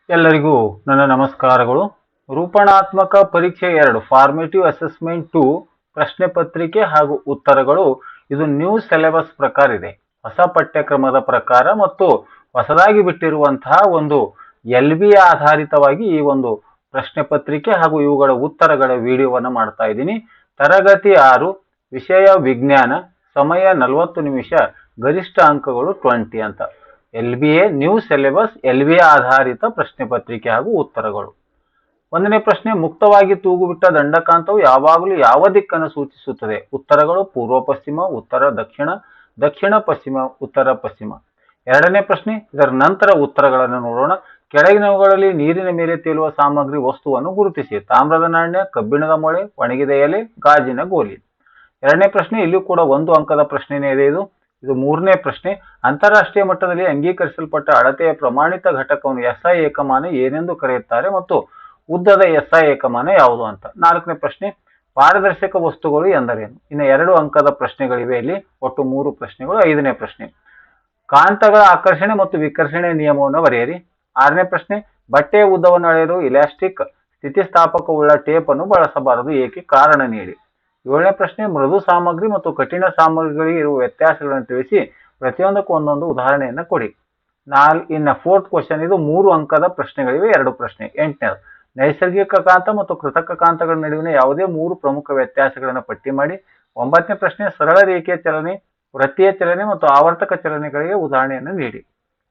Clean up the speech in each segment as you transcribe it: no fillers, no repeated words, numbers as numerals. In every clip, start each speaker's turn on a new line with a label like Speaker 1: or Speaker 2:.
Speaker 1: ಎಲ್ಲರಿಗೂ ನನ್ನ ನಮಸ್ಕಾರಗಳು. ರೂಪಣಾತ್ಮಕ ಪರೀಕ್ಷೆ 2 ಫಾರ್ಮೇಟಿವ್ ಅಸೆಸ್ಮೆಂಟ್ 2 ಪ್ರಶ್ನೆ ಪತ್ರಿಕೆ ಹಾಗೂ ಉತ್ತರಗಳು. ಇದು ನ್ಯೂ ಸಿಲೆಬಸ್ ಪ್ರಕಾರ ಇದೆ, ಹೊಸ ಪಠ್ಯಕ್ರಮದ ಪ್ರಕಾರ ಮತ್ತು ಹೊಸದಾಗಿ ಬಿಟ್ಟಿರುವಂತಹ ಒಂದು LB ಆಧಾರಿತವಾಗಿ ಈ ಒಂದು ಪ್ರಶ್ನೆ ಪತ್ರಿಕೆ ಹಾಗೂ ಇವುಗಳ ಉತ್ತರಗಳ ವಿಡಿಯೋವನ್ನು ಮಾಡ್ತಾ ಇದ್ದೀನಿ. ತರಗತಿ 6, ವಿಷಯ ವಿಜ್ಞಾನ, ಸಮಯ 40 ನಿಮಿಷ, ಗರಿಷ್ಠ ಅಂಕಗಳು 20 ಅಂತ. LBA ನ್ಯೂ ಸಿಲೆಬಸ್, LBA ಆಧಾರಿತ ಪ್ರಶ್ನೆ ಪತ್ರಿಕೆ ಹಾಗೂ ಉತ್ತರಗಳು. ಒಂದನೇ ಪ್ರಶ್ನೆ, ಮುಕ್ತವಾಗಿ ತೂಗುಬಿಟ್ಟ ದಂಡಕಾಂತವು ಯಾವಾಗಲೂ ಯಾವ ದಿಕ್ಕನ್ನು ಸೂಚಿಸುತ್ತದೆ? ಉತ್ತರಗಳು ಪೂರ್ವ ಪಶ್ಚಿಮ, ಉತ್ತರ ದಕ್ಷಿಣ, ದಕ್ಷಿಣ ಪಶ್ಚಿಮ, ಉತ್ತರ ಪಶ್ಚಿಮ. ಎರಡನೇ ಪ್ರಶ್ನೆ, ಇದರ ನಂತರ ಉತ್ತರಗಳನ್ನು ನೋಡೋಣ. ಕೆಳಗಿನವುಗಳಲ್ಲಿ ನೀರಿನ ಮೇಲೆ ತೇಲುವ ಸಾಮಗ್ರಿ ವಸ್ತುವನ್ನು ಗುರುತಿಸಿ. ತಾಮ್ರದ ನಾಣ್ಯ, ಕಬ್ಬಿಣದ ಮೊಳೆ, ಒಣಗಿದ ಎಲೆ, ಗಾಜಿನ ಗೋಲಿ. ಎರಡನೇ ಪ್ರಶ್ನೆ, ಇಲ್ಲಿಯೂ ಕೂಡ 1 ಅಂಕದ ಪ್ರಶ್ನೆನೇ ಇದೆ. ಇದು ಮೂರನೇ ಪ್ರಶ್ನೆ, ಅಂತಾರಾಷ್ಟ್ರೀಯ ಮಟ್ಟದಲ್ಲಿ ಅಂಗೀಕರಿಸಲ್ಪಟ್ಟ ಅಳತೆಯ ಪ್ರಮಾಣಿತ ಘಟಕವನ್ನು SI ಏಕಮಾನ ಏನೆಂದು ಕರೆಯುತ್ತಾರೆ ಮತ್ತು ಉದ್ದದ SI ಏಕಮಾನ ಯಾವುದು ಅಂತ. ನಾಲ್ಕನೇ ಪ್ರಶ್ನೆ, ಪಾರದರ್ಶಕ ವಸ್ತುಗಳು ಎಂದರೇನು? ಇನ್ನು 2 ಅಂಕದ ಪ್ರಶ್ನೆಗಳಿವೆ ಇಲ್ಲಿ, ಒಟ್ಟು 3 ಪ್ರಶ್ನೆಗಳು. ಐದನೇ ಪ್ರಶ್ನೆ, ಕಾಂತಗಳ ಆಕರ್ಷಣೆ ಮತ್ತು ವಿಕರ್ಷಣೆ ನಿಯಮವನ್ನು ಬರೆಯಿರಿ. ಆರನೇ ಪ್ರಶ್ನೆ, ಬಟ್ಟೆಯ ಉದ್ದವನ್ನು ಅಳೆಯಲು ಇಲಾಸ್ಟಿಕ್ ಸ್ಥಿತಿಸ್ಥಾಪಕವುಳ್ಳ ಟೇಪ್ ಅನ್ನು ಬಳಸಬಾರದು, ಏಕೆ? ಕಾರಣ ನೀಡಿ. ಏಳನೇ ಪ್ರಶ್ನೆ, ಮೃದು ಸಾಮಗ್ರಿ ಮತ್ತು ಕಠಿಣ ಸಾಮಗ್ರಿಗಳಿಗೆ ಇರುವ ವ್ಯತ್ಯಾಸಗಳನ್ನು ತಿಳಿಸಿ, ಪ್ರತಿಯೊಂದಕ್ಕೂ ಒಂದೊಂದು ಉದಾಹರಣೆಯನ್ನು ಕೊಡಿ. ಇನ್ನು ಫೋರ್ತ್ ಕ್ವಶನ್, ಇದು 3 ಅಂಕದ ಪ್ರಶ್ನೆಗಳಿವೆ, 2 ಪ್ರಶ್ನೆ. ಎಂಟನೇದು, ನೈಸರ್ಗಿಕ ಕಾಂತ ಮತ್ತು ಕೃತಕ ಕಾಂತಗಳ ನಡುವಿನ ಯಾವುದೇ 3 ಪ್ರಮುಖ ವ್ಯತ್ಯಾಸಗಳನ್ನು ಪಟ್ಟಿ ಮಾಡಿ. 9ನೇ ಪ್ರಶ್ನೆ, ಸರಳ ರೇಖೆಯ ಚಲನೆ, ವೃತ್ತೀಯ ಚಲನೆ ಮತ್ತು ಆವರ್ತಕ ಚಲನೆಗಳಿಗೆ ಉದಾಹರಣೆಯನ್ನು ನೀಡಿ.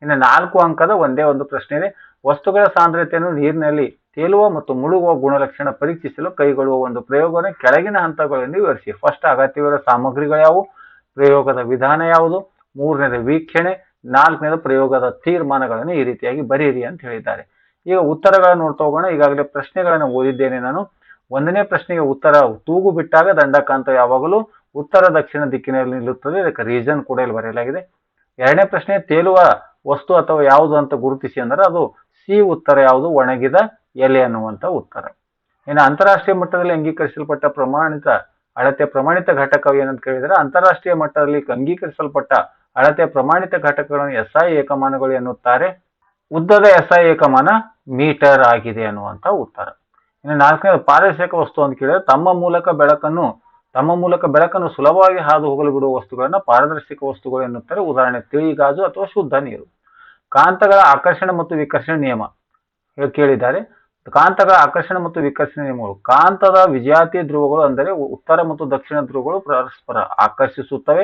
Speaker 1: ಇನ್ನು 4 ಅಂಕದ ಒಂದೇ ಒಂದು ಪ್ರಶ್ನೆ ಇದೆ, ವಸ್ತುಗಳ ಸಾಂದ್ರತೆಯನ್ನು ನೀರಿನಲ್ಲಿ ತೇಲುವ ಮತ್ತು ಮುಳುಗುವ ಗುಣಲಕ್ಷಣ ಪರೀಕ್ಷಿಸಲು ಕೈಗೊಳ್ಳುವ ಒಂದು ಪ್ರಯೋಗವನ್ನು ಕೆಳಗಿನ ಹಂತಗಳನ್ನು ವಿವರಿಸಿ. ಫಸ್ಟ್, ಅಗತ್ಯವಿರುವ ಸಾಮಗ್ರಿಗಳು ಯಾವುವು, ಪ್ರಯೋಗದ ವಿಧಾನ ಯಾವುದು, ಮೂರನೇದು ವೀಕ್ಷಣೆ, ನಾಲ್ಕನೇದು ಪ್ರಯೋಗದ ತೀರ್ಮಾನಗಳನ್ನು ಈ ರೀತಿಯಾಗಿ ಬರೆಯಿರಿ ಅಂತ ಹೇಳಿದ್ದಾರೆ. ಈಗ ಉತ್ತರಗಳನ್ನು ನೋಡ್ತಾ ಹೋಗೋಣ. ಈಗಾಗಲೇ ಪ್ರಶ್ನೆಗಳನ್ನು ಓದಿದ್ದೇನೆ ನಾನು. 1ನೇ ಪ್ರಶ್ನೆಗೆ ಉತ್ತರ, ತೂಗು ಬಿಟ್ಟಾಗ ದಂಡಕಾಂತ ಯಾವಾಗಲೂ ಉತ್ತರ ದಕ್ಷಿಣ ದಿಕ್ಕಿನಲ್ಲಿ ನಿಲ್ಲುತ್ತದೆ, ಇದಕ್ಕೆ ರೀಸನ್ ಕೂಡ ಇಲ್ಲಿ ಬರೆಯಲಾಗಿದೆ. 2ನೇ ಪ್ರಶ್ನೆ, ತೇಲುವ ವಸ್ತು ಅಥವಾ ಯಾವುದು ಅಂತ ಗುರುತಿಸಿ ಅಂದರೆ ಅದು ಸಿ ಉತ್ತರ ಯಾವುದು, ಒಣಗಿದ ಎಲೆ ಅನ್ನುವಂಥ ಉತ್ತರ. ಇನ್ನು ಅಂತಾರಾಷ್ಟ್ರೀಯ ಮಟ್ಟದಲ್ಲಿ ಅಂಗೀಕರಿಸಲ್ಪಟ್ಟ ಅಳತೆ ಪ್ರಮಾಣಿತ ಘಟಕ ಏನಂತ ಕೇಳಿದರೆ, ಅಂತಾರಾಷ್ಟ್ರೀಯ ಮಟ್ಟದಲ್ಲಿ ಅಂಗೀಕರಿಸಲ್ಪಟ್ಟ ಅಳತೆ ಪ್ರಮಾಣಿತ ಘಟಕಗಳನ್ನು SI ಏಕಮಾನಗಳು ಎನ್ನುತ್ತಾರೆ. ಉದ್ದದ SI ಏಕಮಾನ ಮೀಟರ್ ಆಗಿದೆ ಅನ್ನುವಂಥ ಉತ್ತರ. ಇನ್ನು 4ನೇದು, ಪಾರದರ್ಶಕ ವಸ್ತು ಅಂತ ಕೇಳಿದರೆ, ತಮ್ಮ ಮೂಲಕ ಬೆಳಕನ್ನು ಸುಲಭವಾಗಿ ಹಾದು ಹೋಗಲು ಬಿಡುವ ವಸ್ತುಗಳನ್ನು ಪಾರದರ್ಶಕ ವಸ್ತುಗಳು ಎನ್ನುತ್ತಾರೆ. ಉದಾಹರಣೆ ತಿಳಿ ಗಾಜು ಅಥವಾ ಶುದ್ಧ ನೀರು. ಕಾಂತಗಳ ಆಕರ್ಷಣೆ ಮತ್ತು ವಿಕರ್ಷಣೆ ನಿಯಮ ಕೇಳಿದ್ದಾರೆ. ಕಾಂತಗಳ ಆಕರ್ಷಣೆ ಮತ್ತು ವಿಕರ್ಷಣೆ ನಿಯಮಗಳು, ಕಾಂತದ ವಿಜಾತಿ ಧ್ರುವಗಳು ಅಂದರೆ ಉತ್ತರ ಮತ್ತು ದಕ್ಷಿಣ ಧ್ರುವಗಳು ಪರಸ್ಪರ ಆಕರ್ಷಿಸುತ್ತವೆ.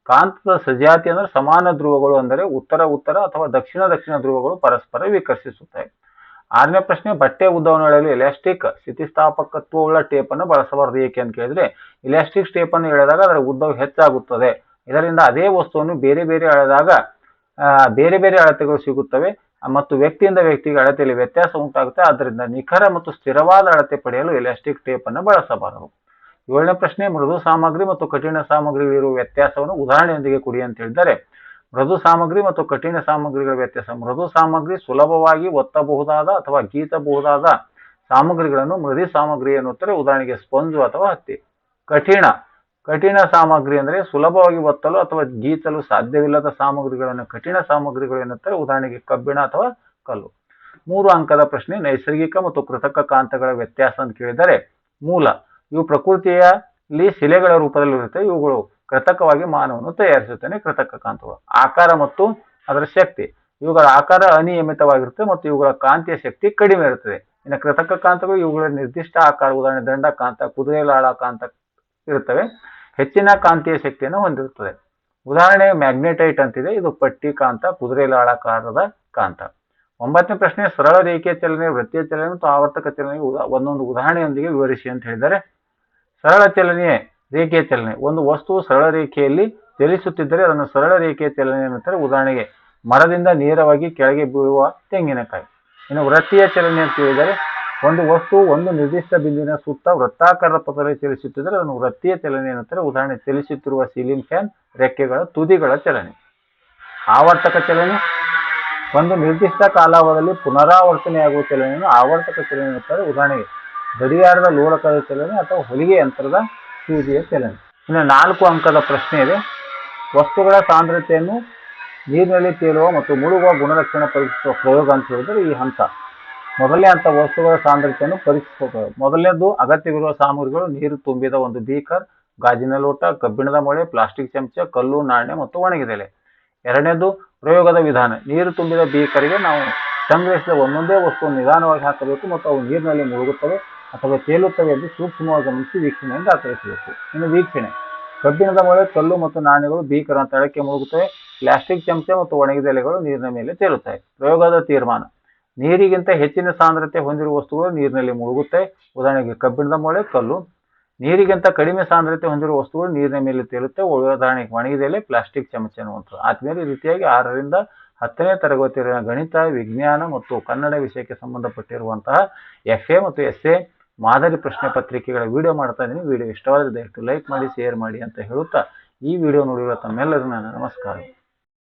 Speaker 1: ಕಾಂತದ ಸಜಾತಿ ಅಂದರೆ ಸಮಾನ ಧ್ರುವಗಳು ಅಂದರೆ ಉತ್ತರ ಅಥವಾ ದಕ್ಷಿಣ ಧ್ರುವಗಳು ಪರಸ್ಪರ ವಿಕರ್ಷಿಸುತ್ತವೆ. 6ನೇ ಪ್ರಶ್ನೆ, ಬಟ್ಟೆಯ ಉದ್ದವನ್ನು ಎಳೆಯಲು ಎಲಾಸ್ಟಿಕ್ ಸ್ಥಿತಿಸ್ಥಾಪಕತ್ವವುಳ್ಳ ಟೇಪ್ ಅನ್ನು ಬಳಸಬಾರದು, ಏಕೆ ಅಂತ ಕೇಳಿದ್ರೆ, ಇಲಾಸ್ಟಿಕ್ ಟೇಪ್ ಅನ್ನು ಎಳೆದಾಗ ಅದರ ಉದ್ದವು ಹೆಚ್ಚಾಗುತ್ತದೆ. ಇದರಿಂದ ಅದೇ ವಸ್ತುವನ್ನು ಬೇರೆ ಬೇರೆ ಅಳತೆಗಳು ಸಿಗುತ್ತವೆ ಮತ್ತು ವ್ಯಕ್ತಿಯಿಂದ ವ್ಯಕ್ತಿಗೆ ಅಳತೆಯಲ್ಲಿ ವ್ಯತ್ಯಾಸ ಉಂಟಾಗುತ್ತೆ. ಆದ್ದರಿಂದ ನಿಖರ ಮತ್ತು ಸ್ಥಿರವಾದ ಅಳತೆ ಪಡೆಯಲು ಎಲಾಸ್ಟಿಕ್ ಟೇಪ್ ಅನ್ನು ಬಳಸಬಾರದು. 7ನೇ ಪ್ರಶ್ನೆ, ಮೃದು ಸಾಮಗ್ರಿ ಮತ್ತು ಕಠಿಣ ಸಾಮಗ್ರಿಗಳಿರುವ ವ್ಯತ್ಯಾಸವನ್ನು ಉದಾಹರಣೆಯೊಂದಿಗೆ ಕೊಡಿ ಅಂತ ಹೇಳಿದ್ದಾರೆ. ಮೃದು ಸಾಮಗ್ರಿ ಮತ್ತು ಕಠಿಣ ಸಾಮಗ್ರಿಗಳ ವ್ಯತ್ಯಾಸ, ಮೃದು ಸಾಮಗ್ರಿ ಸುಲಭವಾಗಿ ಒತ್ತಬಹುದಾದ ಅಥವಾ ಗೀಚಬಹುದಾದ ಸಾಮಗ್ರಿಗಳನ್ನು ಮೃದು ಸಾಮಗ್ರಿ ಎನ್ನುತ್ತಾರೆ. ಉದಾಹರಣೆಗೆ ಸ್ಪಂಜು ಅಥವಾ ಹತ್ತಿ. ಕಠಿಣ ಸಾಮಗ್ರಿ ಅಂದರೆ ಸುಲಭವಾಗಿ ಒತ್ತಲು ಅಥವಾ ಗೀಚಲು ಸಾಧ್ಯವಿಲ್ಲದ ಸಾಮಗ್ರಿಗಳನ್ನು ಕಠಿಣ ಸಾಮಗ್ರಿಗಳು ಎನ್ನುತ್ತಾರೆ. ಉದಾಹರಣೆಗೆ ಕಬ್ಬಿಣ ಅಥವಾ ಕಲ್ಲು. 3 ಅಂಕದ ಪ್ರಶ್ನೆ, ನೈಸರ್ಗಿಕ ಮತ್ತು ಕೃತಕ ಕಾಂತಗಳ ವ್ಯತ್ಯಾಸ ಅಂತ ಕೇಳಿದರೆ, ಮೂಲ, ಇವು ಪ್ರಕೃತಿಯಲ್ಲಿ ಶಿಲೆಗಳ ರೂಪದಲ್ಲಿರುತ್ತೆ, ಇವುಗಳು ಕೃತಕವಾಗಿ ಮಾನವನು ತಯಾರಿಸುತ್ತಾನೆ. ಕೃತಕ ಕಾಂತಗಳು, ಆಕಾರ ಮತ್ತು ಅದರ ಶಕ್ತಿ, ಇವುಗಳ ಆಕಾರ ಅನಿಯಮಿತವಾಗಿರುತ್ತೆ ಮತ್ತು ಇವುಗಳ ಕಾಂತೀಯ ಶಕ್ತಿ ಕಡಿಮೆ ಇರುತ್ತದೆ. ಇನ್ನು ಕೃತಕ ಕಾಂತಗಳು ಇವುಗಳ ನಿರ್ದಿಷ್ಟ ಆಕಾರ, ಉದಾಹರಣೆ ದಂಡಕಾಂತ, ಕುದುರೆ ಲಾಳ ಕಾಂತ ಇರುತ್ತವೆ, ಹೆಚ್ಚಿನ ಕಾಂತೀಯ ಶಕ್ತಿಯನ್ನು ಹೊಂದಿರುತ್ತದೆ. ಉದಾಹರಣೆ ಮ್ಯಾಗ್ನೆಟೈಟ್ ಅಂತಿದೆ, ಇದು ಪಟ್ಟಿ ಕಾಂತ, ಕುದುರೆ ಲಾಳಾಕಾರದ ಕಾಂತ. 9ನೇ ಪ್ರಶ್ನೆ, ಸರಳ ರೇಖೆಯ ಚಲನೆ, ವೃತ್ತೀಯ ಚಲನೆ ಮತ್ತು ಆವರ್ತಕ ಚಲನೆಗೆ ಒಂದೊಂದು ಉದಾಹರಣೆಯೊಂದಿಗೆ ವಿವರಿಸಿ ಅಂತ ಹೇಳಿದ್ದಾರೆ. ಸರಳ ಚಲನೆ, ರೇಖೆಯ ಚಲನೆ, ಒಂದು ವಸ್ತುವು ಸರಳ ರೇಖೆಯಲ್ಲಿ ಚಲಿಸುತ್ತಿದ್ದರೆ ಅದನ್ನು ಸರಳ ರೇಖೆಯ ಚಲನೆ ಎನ್ನುತ್ತಾರೆ. ಉದಾಹರಣೆಗೆ ಮರದಿಂದ ನೇರವಾಗಿ ಕೆಳಗೆ ಬೀಳುವ ತೆಂಗಿನಕಾಯಿ. ಇನ್ನು ವೃತ್ತೀಯ ಚಲನೆ ಅಂತ ಹೇಳಿದರೆ, ಒಂದು ವಸ್ತು ಒಂದು ನಿರ್ದಿಷ್ಟ ಬಿಂದುವಿನ ಸುತ್ತ ವೃತ್ತಾಕಾರದ ಪಥದಲ್ಲಿ ಚಲಿಸುತ್ತಿದ್ದರೆ ಅದನ್ನು ವೃತ್ತೀಯ ಚಲನೆ ಎನ್ನುತ್ತಾರೆ. ಉದಾಹರಣೆ ಚಲಿಸುತ್ತಿರುವ ಸೀಲಿಂಗ್ ಫ್ಯಾನ್ ರೆಕ್ಕೆಗಳ ತುದಿಗಳ ಚಲನೆ. ಆವರ್ತಕ ಚಲನೆ, ಒಂದು ನಿರ್ದಿಷ್ಟ ಕಾಲಾವಧಿಯಲ್ಲಿ ಪುನರಾವರ್ತನೆಯಾಗುವ ಚಲನೆಯನ್ನು ಆವರ್ತಕ ಚಲನೆ ಎನ್ನುತ್ತಾರೆ. ಉದಾಹರಣೆಗೆ ಗಡಿಯಾರದ ಲೋಲಕದ ಚಲನೆ ಅಥವಾ ಹೊಲಿಗೆ ಯಂತ್ರದ ಸೂಜಿಯ ಚಲನೆ. ಇನ್ನು 4 ಅಂಕದ ಪ್ರಶ್ನೆ ಇದೆ, ವಸ್ತುಗಳ ಸಾಂದ್ರತೆಯನ್ನು ನೀರಿನಲ್ಲಿ ತೇಲುವ ಮತ್ತು ಮುಳುಗುವ ಗುಣಲಕ್ಷಣ ಪರೀಕ್ಷಿಸುವ ಪ್ರಯೋಗ ಅಂತ ಹೇಳಿದರೆ ಈ ಹಂತ ಮೊದಲನೇ ಹಂತ ವಸ್ತುಗಳ ಸಾಂದ್ರತೆಯನ್ನು ಪರೀಕ್ಷಿಸಬಹುದು. ಮೊದಲನೇದು ಅಗತ್ಯವಿರುವ ಸಾಮಗ್ರಿಗಳು: ನೀರು ತುಂಬಿದ ಒಂದು ಬೀಕರ್, ಗಾಜಿನ ಲೋಟ, ಕಬ್ಬಿಣದ ಮೊಳೆ, ಪ್ಲಾಸ್ಟಿಕ್ ಚಮಚ, ಕಲ್ಲು, ನಾಣ್ಯ ಮತ್ತು ಒಣಗಿದೆಲೆ. ಎರಡನೇದು ಪ್ರಯೋಗದ ವಿಧಾನ: ನೀರು ತುಂಬಿದ ಬೀಕರ್ಗೆ ನಾವು ಸಂಗ್ರಹಿಸಿದ ಒಂದೊಂದೇ ವಸ್ತುವನ್ನು ನಿಧಾನವಾಗಿ ಹಾಕಬೇಕು ಮತ್ತು ಅವು ನೀರಿನಲ್ಲಿ ಮುಳುಗುತ್ತವೆ ಅಥವಾ ತೇಲುತ್ತವೆ ಎಂದು ಸೂಕ್ಷ್ಮವಾಗಿ ಗಮನಿಸಿ ವೀಕ್ಷಣೆಯನ್ನು ದಾಖಲಿಸಬೇಕು. ಇನ್ನು ವೀಕ್ಷಣೆ: ಕಬ್ಬಿಣದ ಮೊಳೆ, ಕಲ್ಲು ಮತ್ತು ನಾಣ್ಯಗಳು ಬೀಕರ್ನ ತಳಕ್ಕೆ ಮುಳುಗುತ್ತವೆ. ಪ್ಲಾಸ್ಟಿಕ್ ಚಮಚ ಮತ್ತು ಒಣಗಿದ ಎಲೆಗಳು ನೀರಿನ ಮೇಲೆ ತೇಲುತ್ತವೆ. ಪ್ರಯೋಗದ ತೀರ್ಮಾನ: ನೀರಿಗಿಂತ ಹೆಚ್ಚಿನ ಸಾಂದ್ರತೆ ಹೊಂದಿರುವ ವಸ್ತುಗಳು ನೀರಿನಲ್ಲಿ ಮುಳುಗುತ್ತವೆ. ಉದಾಹರಣೆಗೆ ಕಬ್ಬಿಣದ ಮೊಳೆ, ಕಲ್ಲು. ನೀರಿಗಿಂತ ಕಡಿಮೆ ಸಾಂದ್ರತೆ ಹೊಂದಿರುವ ವಸ್ತುಗಳು ನೀರಿನ ಮೇಲೆ ತೇಲುತ್ತವೆ. ಉದಾಹರಣೆಗೆ ಒಣಗಿದ ಎಲೆ, ಪ್ಲಾಸ್ಟಿಕ್ ಚಮಚ ಅನ್ನುವಂಥದ್ದು. ಆದ್ಮೇಲೆ ಈ ರೀತಿಯಾಗಿ 6ರಿಂದ 10ನೇ ತರಗತಿಯ ಗಣಿತ, ವಿಜ್ಞಾನ ಮತ್ತು ಕನ್ನಡ ವಿಷಯಕ್ಕೆ ಸಂಬಂಧಪಟ್ಟಿರುವಂತಹ FA ಮತ್ತು SA ಮಾದರಿ ಪ್ರಶ್ನೆ ಪತ್ರಿಕೆಗಳ ವಿಡಿಯೋ ಮಾಡ್ತಾ ಇದ್ದೀನಿ. ವಿಡಿಯೋ ಇಷ್ಟವಾದರೆ ದಯವಿಟ್ಟು ಲೈಕ್ ಮಾಡಿ, ಶೇರ್ ಮಾಡಿ ಅಂತ ಹೇಳುತ್ತಾ ಈ ವಿಡಿಯೋ ನೋಡಿರುವ ತಮ್ಮೆಲ್ಲರಿಗೂ ನನ್ನ ನಮಸ್ಕಾರ.